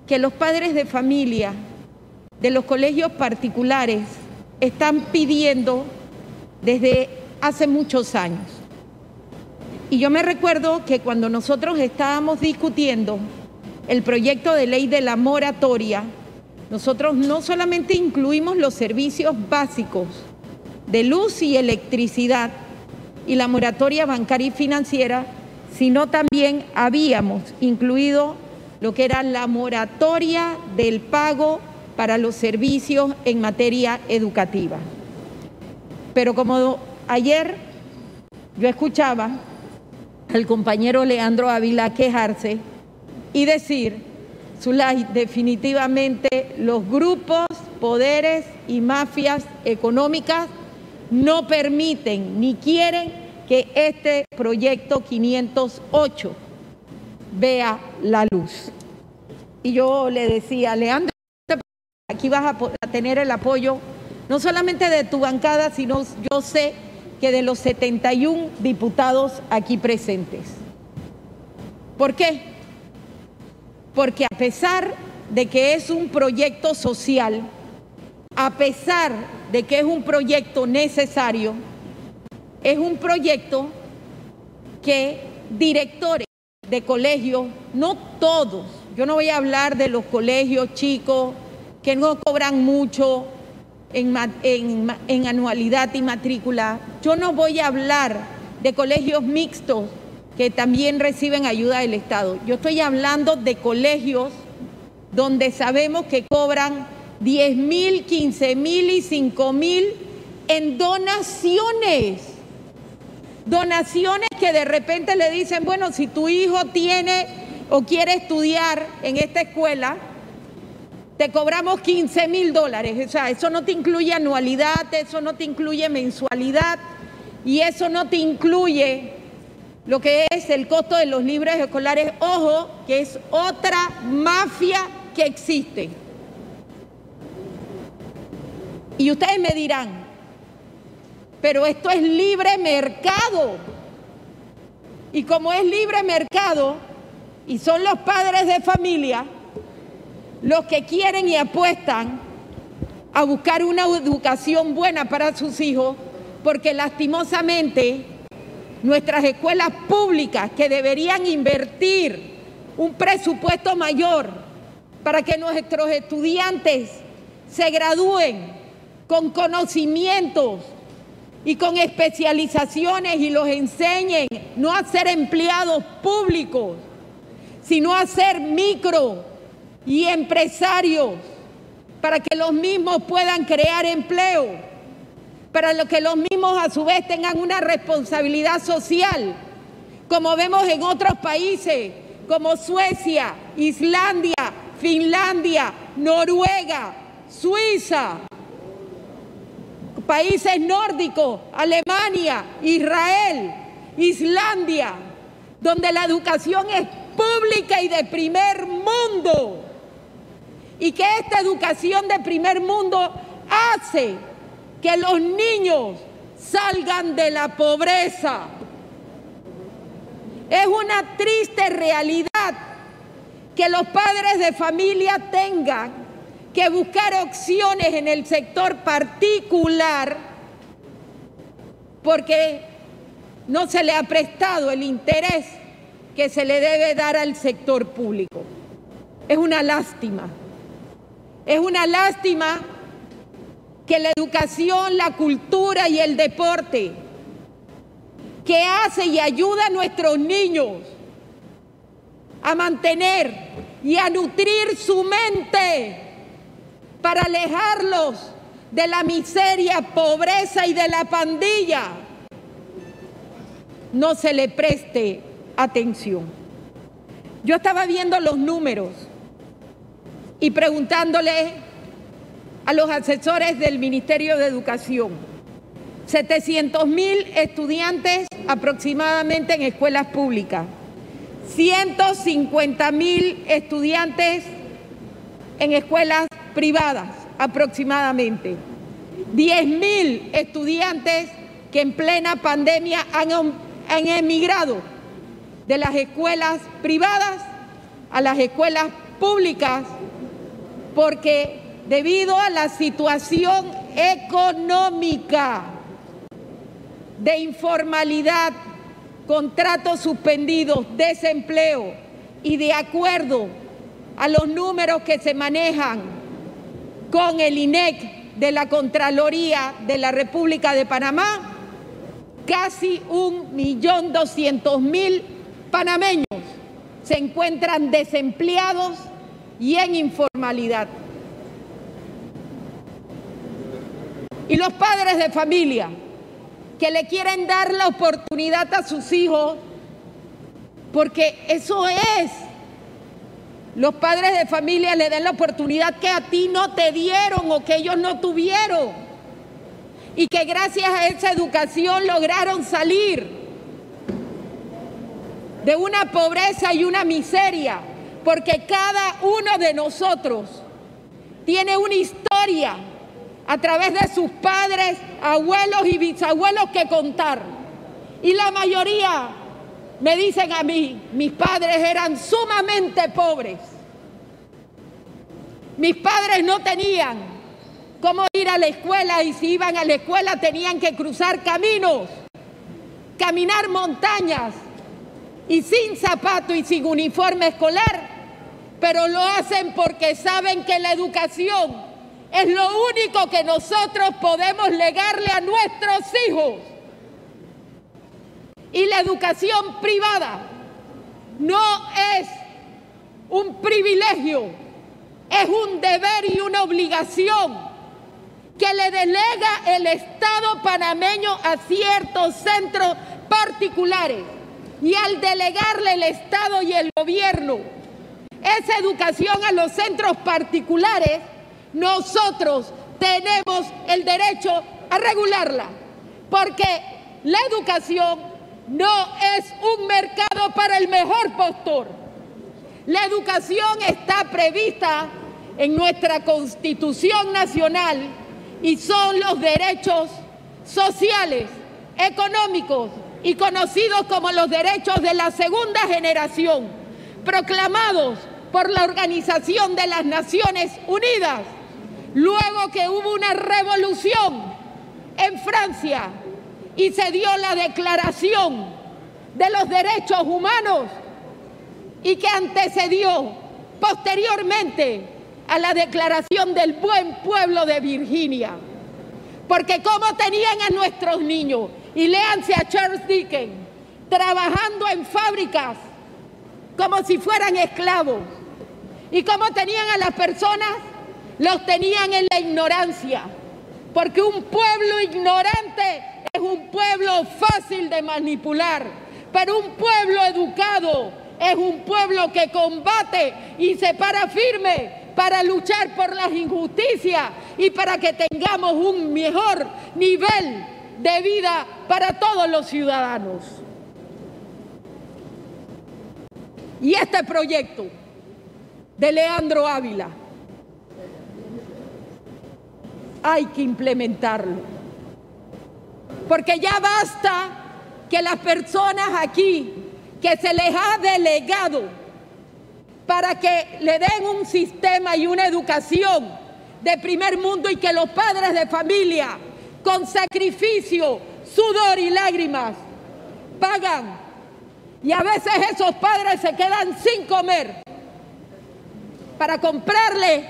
que los padres de familia de los colegios particulares están pidiendo desde hace muchos años. Y yo me recuerdo que cuando nosotros estábamos discutiendo el proyecto de ley de la moratoria, nosotros no solamente incluimos los servicios básicos de luz y electricidad y la moratoria bancaria y financiera, sino también habíamos incluido lo que era la moratoria del pago para los servicios en materia educativa. Pero como ayer yo escuchaba al compañero Leandro Ávila quejarse y decir, Zulay, definitivamente los grupos, poderes y mafias económicas no permiten ni quieren que este proyecto 508 vea la luz. Y yo le decía, Leandro, aquí vas a tener el apoyo no solamente de tu bancada, sino yo sé que de los 71 diputados aquí presentes. ¿Por qué? Porque a pesar de que es un proyecto social, a pesar de que es un proyecto necesario, es un proyecto que directores de colegios, no todos, yo no voy a hablar de los colegios chicos que no cobran mucho en anualidad y matrícula, yo no voy a hablar de colegios mixtos que también reciben ayuda del Estado. Yo estoy hablando de colegios donde sabemos que cobran 10.000, 15.000 y 5.000 en donaciones. Donaciones que de repente le dicen, bueno, si tu hijo tiene o quiere estudiar en esta escuela, te cobramos $15.000. O sea, eso no te incluye anualidad, eso no te incluye mensualidad y eso no te incluye lo que es el costo de los libros escolares. Ojo, que es otra mafia que existe. Y ustedes me dirán, pero esto es libre mercado. Y como es libre mercado y son los padres de familia los que quieren y apuestan a buscar una educación buena para sus hijos, porque lastimosamente nuestras escuelas públicas, que deberían invertir un presupuesto mayor para que nuestros estudiantes se gradúen con conocimientos y con especializaciones y los enseñen no a ser empleados públicos, sino a ser micro y empresarios, para que los mismos puedan crear empleo, para que los mismos a su vez tengan una responsabilidad social, como vemos en otros países como Suecia, Islandia, Finlandia, Noruega, Suiza, países nórdicos, Alemania, Israel, Islandia, donde la educación es pública y de primer mundo, y que esta educación de primer mundo hace que los niños salgan de la pobreza. Es una triste realidad que los padres de familia tengan que buscar opciones en el sector particular porque no se le ha prestado el interés que se le debe dar al sector público. Es una lástima. Es una lástima que la educación, la cultura y el deporte, que hace y ayuda a nuestros niños a mantener y a nutrir su mente para alejarlos de la miseria, pobreza y de la pandilla, no se le preste atención. Yo estaba viendo los números y preguntándole a los asesores del Ministerio de Educación, 700.000 estudiantes aproximadamente en escuelas públicas, 150.000 estudiantes en escuelas privadas aproximadamente, 10.000 estudiantes que en plena pandemia han emigrado de las escuelas privadas a las escuelas públicas, porque debido a la situación económica de informalidad, contratos suspendidos, desempleo, y de acuerdo a los números que se manejan con el INEC de la Contraloría de la República de Panamá, casi 1.200.000 panameños se encuentran desempleados y en informalidad. Y los padres de familia que le quieren dar la oportunidad a sus hijos, porque eso es, los padres de familia le dan la oportunidad que a ti no te dieron o que ellos no tuvieron, y que gracias a esa educación lograron salir de una pobreza y una miseria, porque cada uno de nosotros tiene una historia a través de sus padres, abuelos y bisabuelos que contar. Y la mayoría me dicen a mí, mis padres eran sumamente pobres. Mis padres no tenían cómo ir a la escuela, y si iban a la escuela tenían que cruzar caminos, caminar montañas, y sin zapato y sin uniforme escolar, pero lo hacen porque saben que la educación es lo único que nosotros podemos legarle a nuestros hijos. Y la educación privada no es un privilegio, es un deber y una obligación que le delega el Estado panameño a ciertos centros particulares. Y al delegarle el Estado y el gobierno esa educación a los centros particulares, nosotros tenemos el derecho a regularla, porque la educación no es un mercado para el mejor postor. La educación está prevista en nuestra Constitución Nacional y son los derechos sociales, económicos y conocidos como los derechos de la segunda generación, proclamados por la Organización de las Naciones Unidas, luego que hubo una revolución en Francia y se dio la Declaración de los Derechos Humanos, y que antecedió posteriormente a la Declaración del Buen Pueblo de Virginia. Porque cómo tenían a nuestros niños, y léanse a Charles Dickens, trabajando en fábricas como si fueran esclavos, y cómo tenían a las personas, los tenían en la ignorancia, porque un pueblo ignorante es un pueblo fácil de manipular, pero un pueblo educado es un pueblo que combate y se para firme para luchar por las injusticias y para que tengamos un mejor nivel de vida para todos los ciudadanos. Y este proyecto de Leandro Ávila hay que implementarlo, porque ya basta que las personas aquí que se les ha delegado para que le den un sistema y una educación de primer mundo, y que los padres de familia con sacrificio, sudor y lágrimas pagan, y a veces esos padres se quedan sin comer para comprarle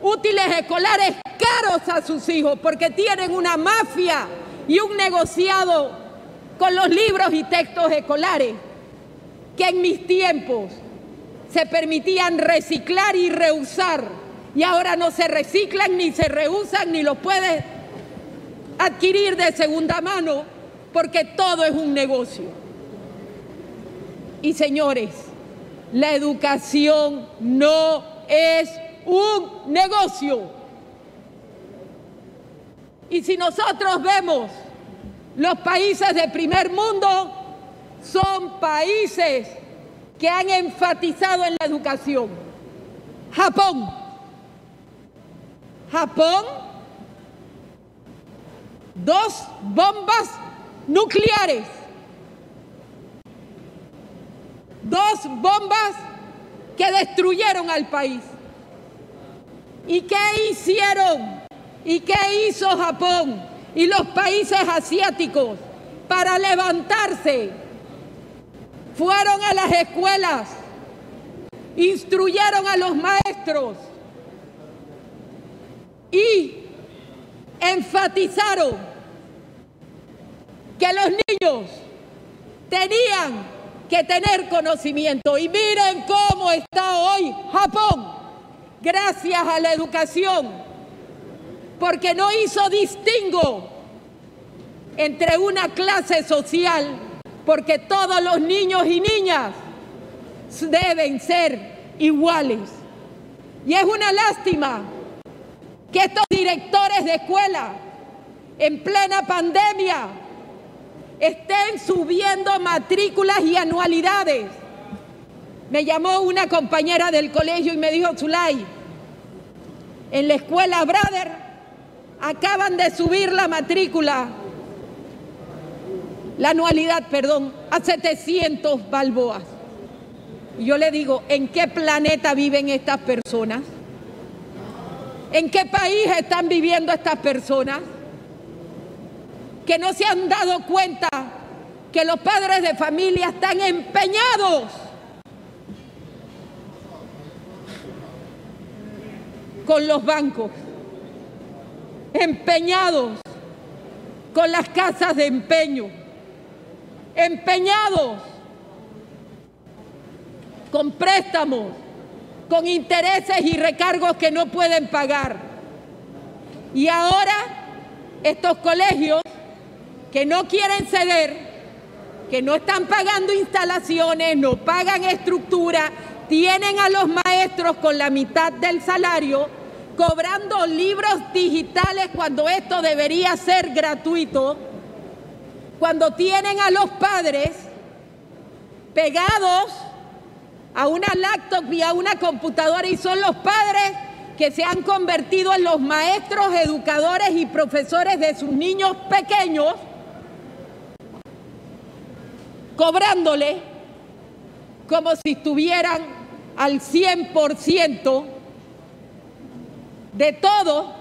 útiles escolares caros a sus hijos, porque tienen una mafia y un negociado con los libros y textos escolares que en mis tiempos se permitían reciclar y reusar, y ahora no se reciclan ni se reusan ni los puedes adquirir de segunda mano, porque todo es un negocio. Y señores, la educación no es un negocio. Y si nosotros vemos los países de primer mundo, son países que han enfatizado en la educación. Japón, 2 bombas nucleares, 2 bombas que destruyeron al país. ¿Y qué hicieron? ¿Y qué hizo Japón y los países asiáticos para levantarse? Fueron a las escuelas, instruyeron a los maestros y enfatizaron que los niños tenían que tener conocimiento. Y miren cómo está hoy Japón, gracias a la educación, porque no hizo distingo entre una clase social, porque todos los niños y niñas deben ser iguales. Y es una lástima que estos directores de escuela, en plena pandemia, estén subiendo matrículas y anualidades. Me llamó una compañera del colegio y me dijo: Zulay, en la escuela Brother acaban de subir la matrícula, la anualidad, perdón, a 700 balboas. Y yo le digo: ¿en qué planeta viven estas personas? ¿En qué país están viviendo estas personas? Que no se han dado cuenta que los padres de familia están empeñados con los bancos, empeñados con las casas de empeño, empeñados con préstamos, con intereses y recargos que no pueden pagar. Y ahora estos colegios que no quieren ceder, que no están pagando instalaciones, no pagan estructura, tienen a los maestros con la mitad del salario, cobrando libros digitales cuando esto debería ser gratuito, cuando tienen a los padres pegados a una laptop y a una computadora, y son los padres que se han convertido en los maestros, educadores y profesores de sus niños pequeños, cobrándole como si estuvieran al 100% de todo,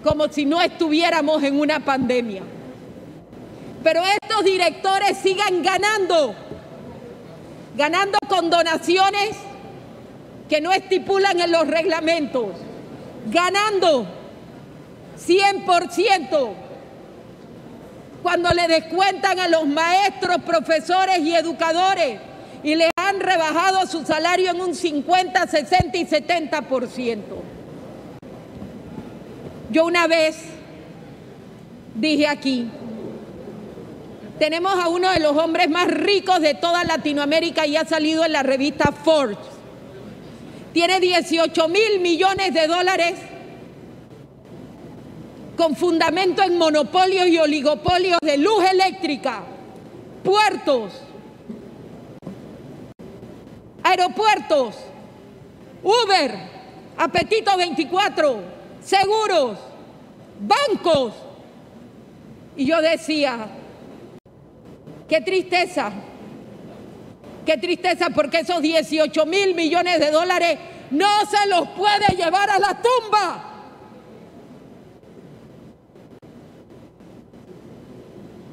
como si no estuviéramos en una pandemia. Pero estos directores siguen ganando con donaciones que no estipulan en los reglamentos, ganando 100% cuando le descuentan a los maestros, profesores y educadores y les han rebajado su salario en un 50, 60 y 70%. Yo una vez dije aquí: tenemos a uno de los hombres más ricos de toda Latinoamérica y ha salido en la revista Forbes. Tiene 18.000 millones de dólares con fundamento en monopolios y oligopolios de luz eléctrica, puertos, aeropuertos, Uber, Apetito 24, seguros, bancos. Y yo decía: qué tristeza, porque esos 18.000 millones de dólares no se los puede llevar a la tumba.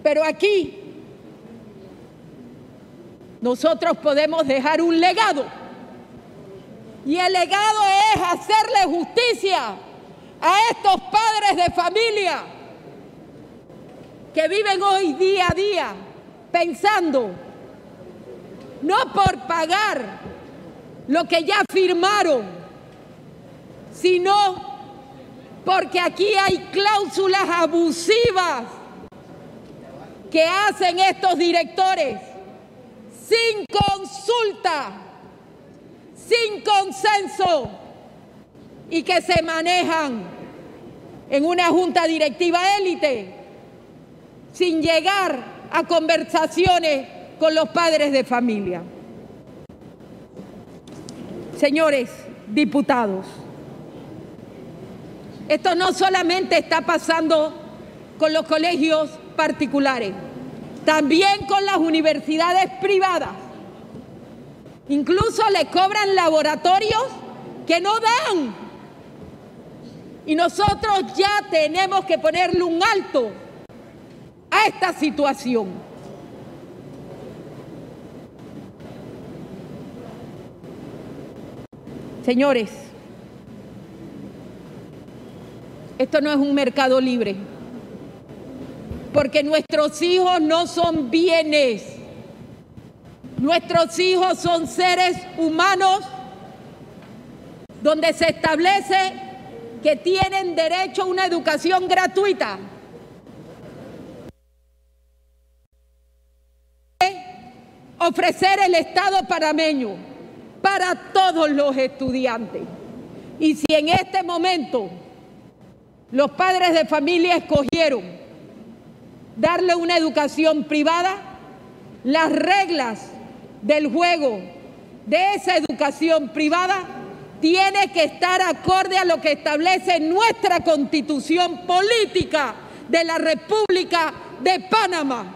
Pero aquí nosotros podemos dejar un legado, y el legado es hacerle justicia a estos padres de familia que viven hoy día a día pensando no por pagar lo que ya firmaron, sino porque aquí hay cláusulas abusivas que hacen estos directores sin consulta, sin consenso, y que se manejan en una junta directiva élite sin llegar a conversaciones con los padres de familia. Señores diputados, esto no solamente está pasando con los colegios particulares, también con las universidades privadas. Incluso le cobran laboratorios que no dan. Y nosotros ya tenemos que ponerle un alto a esta situación. Señores, esto no es un mercado libre, porque nuestros hijos no son bienes. Nuestros hijos son seres humanos donde se establece que tienen derecho a una educación gratuita. Ofrecer el Estado panameño para todos los estudiantes. Y si en este momento los padres de familia escogieron darle una educación privada, las reglas del juego de esa educación privada tiene que estar acorde a lo que establece nuestra Constitución Política de la República de Panamá,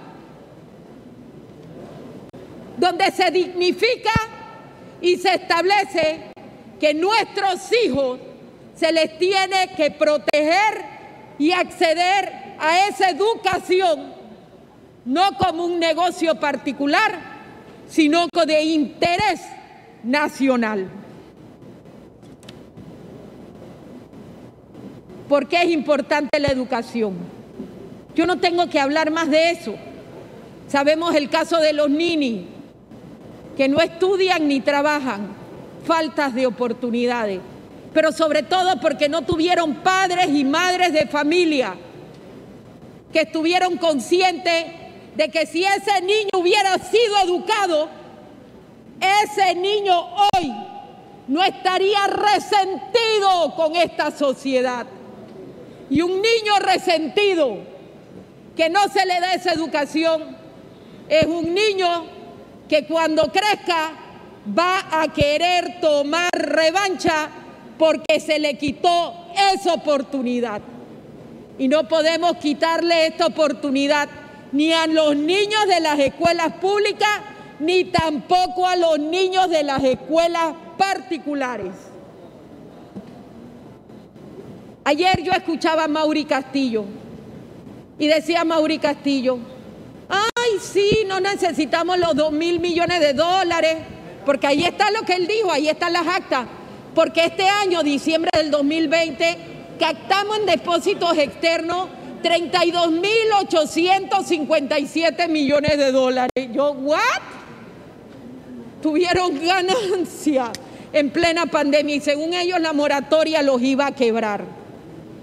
donde se dignifica y se establece que nuestros hijos se les tiene que proteger y acceder a esa educación, no como un negocio particular, sino de interés nacional. ¿Por qué es importante la educación? Yo no tengo que hablar más de eso. Sabemos el caso de los ninis, que no estudian ni trabajan, faltas de oportunidades, pero sobre todo porque no tuvieron padres y madres de familia que estuvieron conscientes de que si ese niño hubiera sido educado, ese niño hoy no estaría resentido con esta sociedad. Y un niño resentido que no se le da esa educación es un niño que cuando crezca va a querer tomar revancha porque se le quitó esa oportunidad. Y no podemos quitarle esta oportunidad ni a los niños de las escuelas públicas, ni tampoco a los niños de las escuelas particulares. Ayer yo escuchaba a Mauri Castillo y decía Mauri Castillo, ay, sí, no necesitamos los 2.000 millones de dólares, porque ahí está lo que él dijo, ahí están las actas, porque este año, diciembre del 2020, captamos en depósitos externos 32.857 millones de dólares. Yo, ¿what? Tuvieron ganancia en plena pandemia y según ellos la moratoria los iba a quebrar.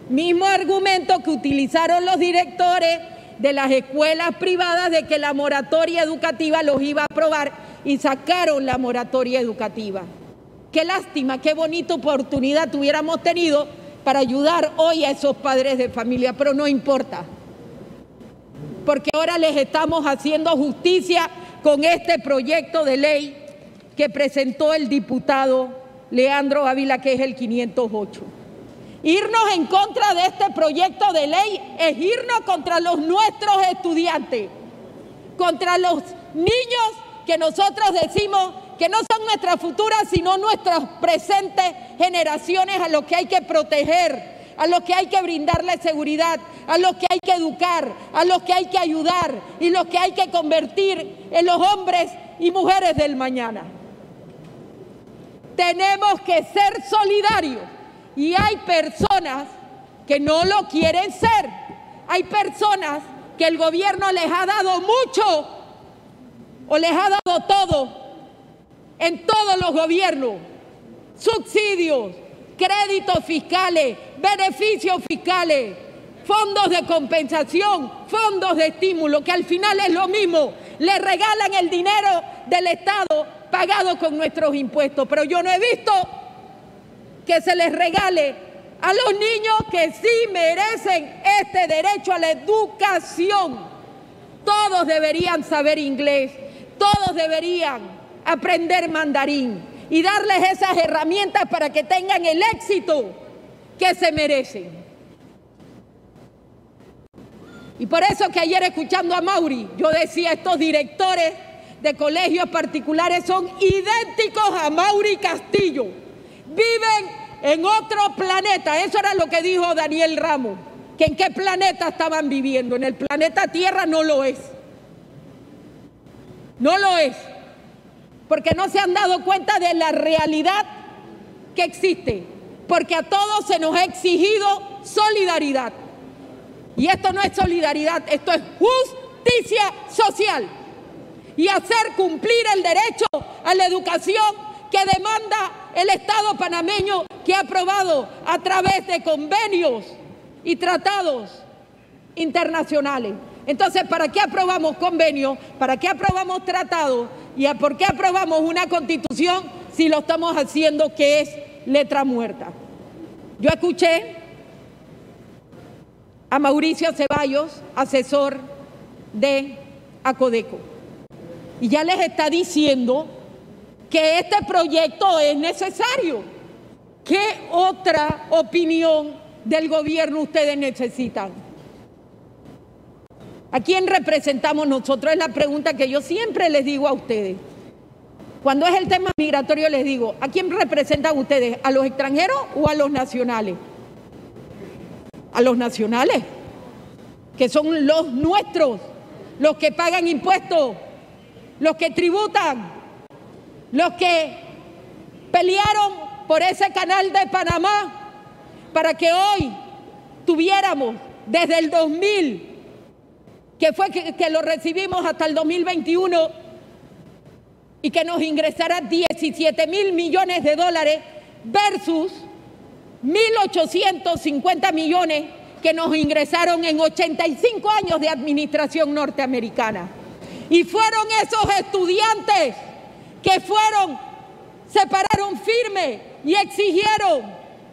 Mismo argumento que utilizaron los directores de las escuelas privadas de que la moratoria educativa los iba a aprobar y sacaron la moratoria educativa. Qué lástima, qué bonita oportunidad tuviéramos tenido para ayudar hoy a esos padres de familia, pero no importa, porque ahora les estamos haciendo justicia con este proyecto de ley que presentó el diputado Leandro Ávila, que es el 508. Irnos en contra de este proyecto de ley es irnos contra los nuestros estudiantes, contra los niños que nosotros decimos que no son nuestras futuras, sino nuestras presentes generaciones, a los que hay que proteger, a los que hay que brindarles seguridad, a los que hay que educar, a los que hay que ayudar y los que hay que convertir en los hombres y mujeres del mañana. Tenemos que ser solidarios y hay personas que no lo quieren ser. Hay personas que el gobierno les ha dado mucho o les ha dado todo en todos los gobiernos, subsidios, créditos fiscales, beneficios fiscales, fondos de compensación, fondos de estímulo, que al final es lo mismo, le regalan el dinero del Estado pagado con nuestros impuestos, pero yo no he visto que se les regale a los niños que sí merecen este derecho a la educación. Todos deberían saber inglés, todos deberían aprender mandarín y darles esas herramientas para que tengan el éxito que se merecen. Y por eso que ayer escuchando a Mauri, yo decía, estos directores de colegios particulares son idénticos a Mauri Castillo. Viven en otro planeta. Eso era lo que dijo Daniel Ramos, que en qué planeta estaban viviendo. En el planeta Tierra no lo es. No lo es. Porque no se han dado cuenta de la realidad que existe. Porque a todos se nos ha exigido solidaridad. Y esto no es solidaridad, esto es justicia social. Y hacer cumplir el derecho a la educación que demanda el Estado panameño, que ha aprobado a través de convenios y tratados internacionales. Entonces, ¿para qué aprobamos convenios? ¿Para qué aprobamos tratados? ¿Y por qué aprobamos una constitución si lo estamos haciendo que es letra muerta? Yo escuché a Mauricio Ceballos, asesor de Acodeco, y ya les está diciendo que este proyecto es necesario. ¿Qué otra opinión del gobierno ustedes necesitan? ¿A quién representamos nosotros? Es la pregunta que yo siempre les digo a ustedes. Cuando es el tema migratorio les digo, ¿a quién representan ustedes? ¿A los extranjeros o a los nacionales? A los nacionales, que son los nuestros, los que pagan impuestos, los que tributan, los que pelearon por ese canal de Panamá para que hoy tuviéramos desde el 2000, que fue que lo recibimos hasta el 2021, y que nos ingresara 17.000 millones de dólares versus 1.850 millones que nos ingresaron en 85 años de administración norteamericana. Y fueron esos estudiantes que se pararon firme y exigieron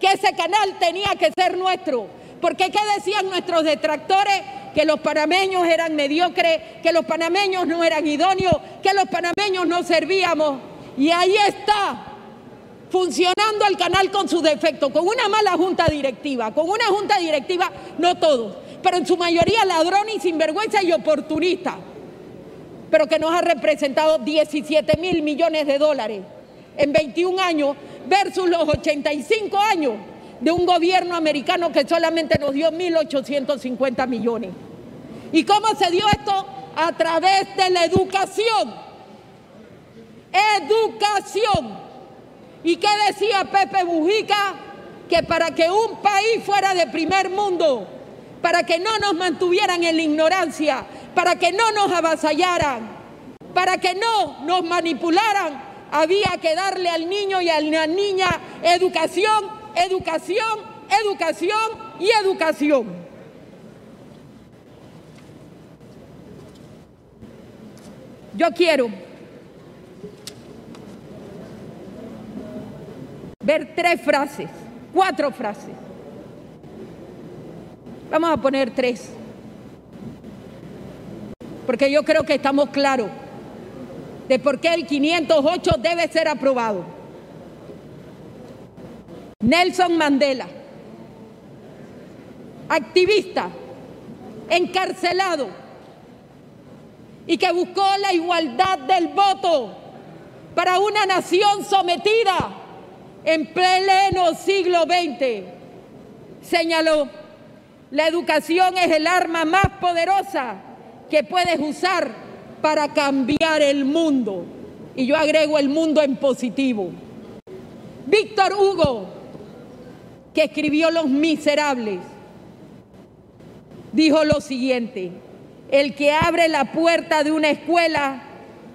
que ese canal tenía que ser nuestro. Porque ¿qué decían nuestros detractores? Que los panameños eran mediocres, que los panameños no eran idóneos, que los panameños no servíamos. Y ahí está, funcionando el canal con sus defectos, con una mala junta directiva, no todos, pero en su mayoría ladrones y sinvergüenza y oportunistas, pero que nos ha representado 17.000 millones de dólares en 21 años versus los 85 años de un gobierno americano que solamente nos dio 1.850 millones. ¿Y cómo se dio esto? A través de la educación. Educación. ¿Y qué decía Pepe Mujica? Que para que un país fuera de primer mundo, para que no nos mantuvieran en la ignorancia, para que no nos avasallaran, para que no nos manipularan, había que darle al niño y a la niña educación, educación, educación y educación. Yo quiero ver 4 frases. Vamos a poner 3, porque yo creo que estamos claros de por qué el 508 debe ser aprobado. Nelson Mandela, activista, encarcelado, y que buscó la igualdad del voto para una nación sometida en pleno siglo XX, señaló: la educación es el arma más poderosa que puedes usar para cambiar el mundo. Y yo agrego el mundo en positivo. Víctor Hugo, que escribió Los Miserables, dijo lo siguiente: el que abre la puerta de una escuela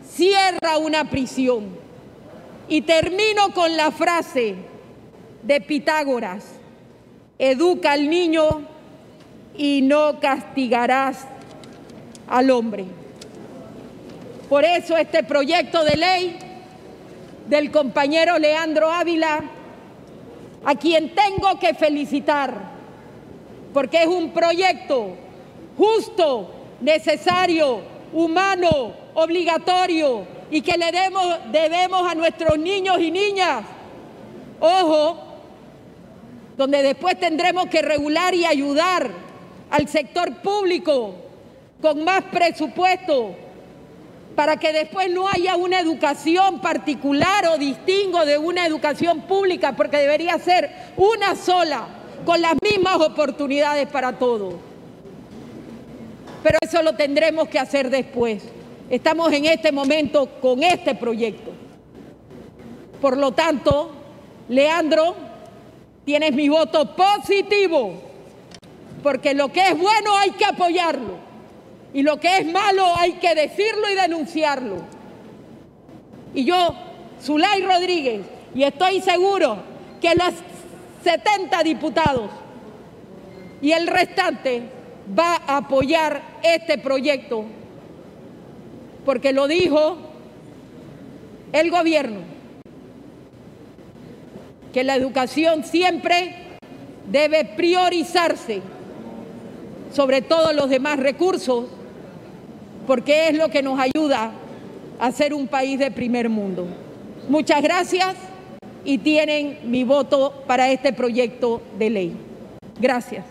cierra una prisión. Y termino con la frase de Pitágoras: educa al niño y no castigarás al hombre. Por eso este proyecto de ley del compañero Leandro Ávila, a quien tengo que felicitar, porque es un proyecto justo, necesario, humano, obligatorio, y que le debemos a nuestros niños y niñas. Ojo, donde después tendremos que regular y ayudar al sector público con más presupuesto para que después no haya una educación particular o distingo de una educación pública, porque debería ser una sola, con las mismas oportunidades para todos. Pero eso lo tendremos que hacer después. Estamos en este momento con este proyecto. Por lo tanto, Leandro, tienes mi voto positivo, porque lo que es bueno hay que apoyarlo y lo que es malo hay que decirlo y denunciarlo. Y yo, Zulay Rodríguez, y estoy seguro que los 70 diputados y el restante va a apoyar este proyecto, porque lo dijo el gobierno, que la educación siempre debe priorizarse sobre todos los demás recursos, porque es lo que nos ayuda a ser un país de primer mundo. Muchas gracias y tienen mi voto para este proyecto de ley. Gracias.